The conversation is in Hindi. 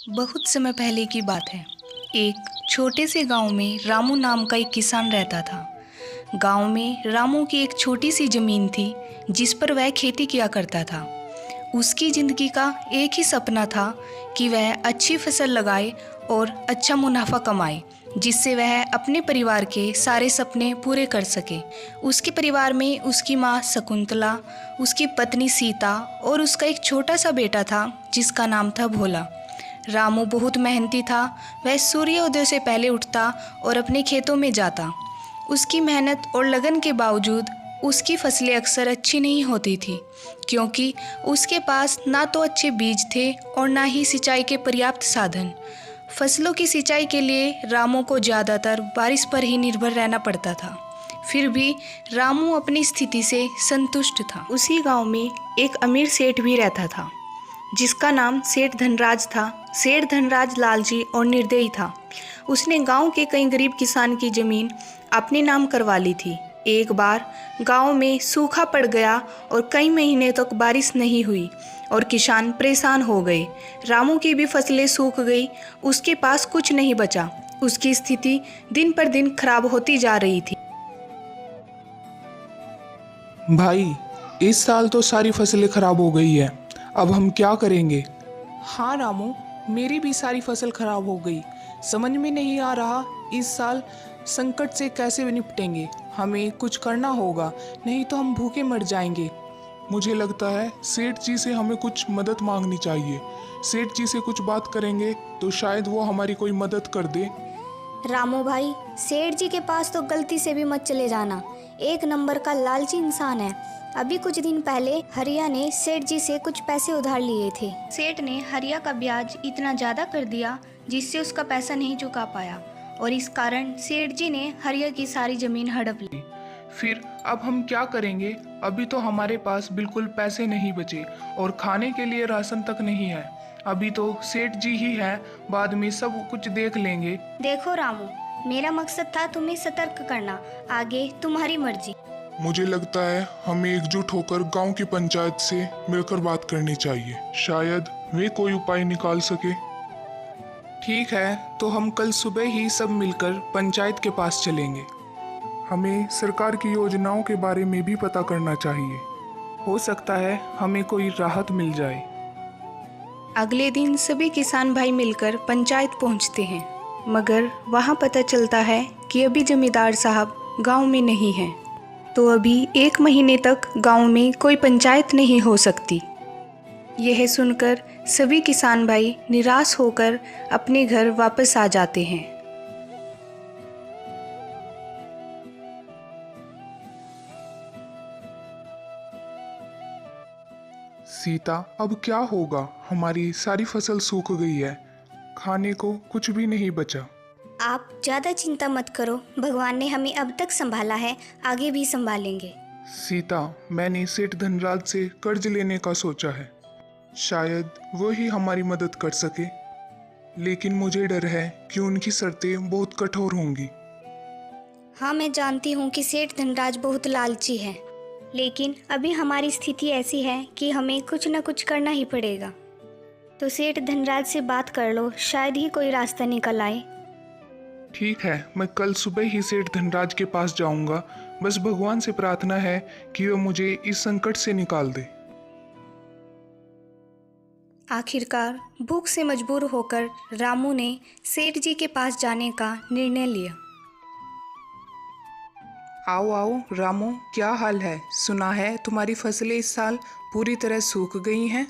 बहुत समय पहले की बात है। एक छोटे से गांव में रामू नाम का एक किसान रहता था। गांव में रामू की एक छोटी सी ज़मीन थी जिस पर वह खेती किया करता था। उसकी ज़िंदगी का एक ही सपना था कि वह अच्छी फसल लगाए और अच्छा मुनाफा कमाए, जिससे वह अपने परिवार के सारे सपने पूरे कर सके। उसके परिवार में उसकी माँ शकुंतला, उसकी पत्नी सीता और उसका एक छोटा सा बेटा था जिसका नाम था भोला। रामू बहुत मेहनती था। वह सूर्योदय से पहले उठता और अपने खेतों में जाता। उसकी मेहनत और लगन के बावजूद उसकी फसलें अक्सर अच्छी नहीं होती थी, क्योंकि उसके पास ना तो अच्छे बीज थे और ना ही सिंचाई के पर्याप्त साधन। फसलों की सिंचाई के लिए रामू को ज़्यादातर बारिश पर ही निर्भर रहना पड़ता था। फिर भी रामू अपनी स्थिति से संतुष्ट था। उसी गांव में एक अमीर सेठ भी रहता था जिसका नाम सेठ धनराज था। सेठ धनराज लालची और निर्दयी था। उसने गांव के कई गरीब किसान की जमीन अपने नाम करवा ली थी। एक बार गांव में सूखा पड़ गया और कई महीने तक बारिश नहीं हुई और किसान परेशान हो गए। रामू की भी फसलें सूख गई। उसके पास कुछ नहीं बचा। उसकी स्थिति दिन पर दिन खराब होती जा रही थी। भाई, इस साल तो सारी फसलें खराब हो गई है। अब हम क्या करेंगे? हाँ रामू, मेरी भी सारी फसल खराब हो गई। समझ में नहीं आ रहा इस साल संकट से कैसे निपटेंगे। हमें कुछ करना होगा, नहीं तो हम भूखे मर जाएंगे। मुझे लगता है सेठ जी से हमें कुछ मदद मांगनी चाहिए। सेठ जी से कुछ बात करेंगे तो शायद वो हमारी कोई मदद कर दे। रामू भाई, सेठ जी के पास तो गलती से भी मत चले जाना। एक नंबर का लालची इंसान है। अभी कुछ दिन पहले हरिया ने सेठ जी से कुछ पैसे उधार लिए थे। सेठ ने हरिया का ब्याज इतना ज़्यादा कर दिया जिससे उसका पैसा नहीं चुका पाया और इस कारण सेठ जी ने हरिया की सारी ज़मीन हड़प ली। फिर अब हम क्या करेंगे? अभी तो हमारे पास बिल्कुल पैसे नहीं बचे और खाने के लिए राशन तक नहीं है। अभी तो सेठ जी ही है, बाद में सब कुछ देख लेंगे। देखो रामू, मेरा मकसद था तुम्हें सतर्क करना, आगे तुम्हारी मर्जी। मुझे लगता है हमें एकजुट होकर गांव की पंचायत से मिलकर बात करनी चाहिए। शायद वे कोई उपाय निकाल सके। ठीक है, तो हम कल सुबह ही सब मिलकर पंचायत के पास चलेंगे। हमें सरकार की योजनाओं के बारे में भी पता करना चाहिए। हो सकता है हमें कोई राहत मिल जाए। अगले दिन सभी किसान भाई मिलकर पंचायत पहुंचते हैं, मगर वहां पता चलता है कि अभी जमींदार साहब गांव में नहीं हैं। तो अभी 1 महीने तक गांव में कोई पंचायत नहीं हो सकती। यह सुनकर सभी किसान भाई निराश होकर अपने घर वापस आ जाते हैं। सीता, अब क्या होगा? हमारी सारी फसल सूख गई है। खाने को कुछ भी नहीं बचा। आप ज़्यादा चिंता मत करो, भगवान ने हमें अब तक संभाला है, आगे भी संभालेंगे। सीता, मैंने सेठ धनराज से कर्ज लेने का सोचा है। शायद वो ही हमारी मदद कर सके, लेकिन मुझे डर है कि उनकी शर्तें बहुत कठोर होंगी। हाँ, मैं जानती हूँ कि सेठ धनराज बहुत लालची है, लेकिन अभी हमारी स्थिति ऐसी है कि हमें कुछ न कुछ करना ही पड़ेगा। तो सेठ धनराज से बात कर लो, शायद ही कोई रास्ता निकल आए। ठीक है, मैं कल सुबह ही सेठ धनराज के पास जाऊंगा। बस भगवान से प्रार्थना है कि वो मुझे इस संकट से निकाल दे। आखिरकार भूख से मजबूर होकर रामू ने सेठ जी के पास जाने का निर्णय लिया। आओ आओ रामू, क्या हाल है? सुना है तुम्हारी फसलें इस साल पूरी तरह सूख गई हैं।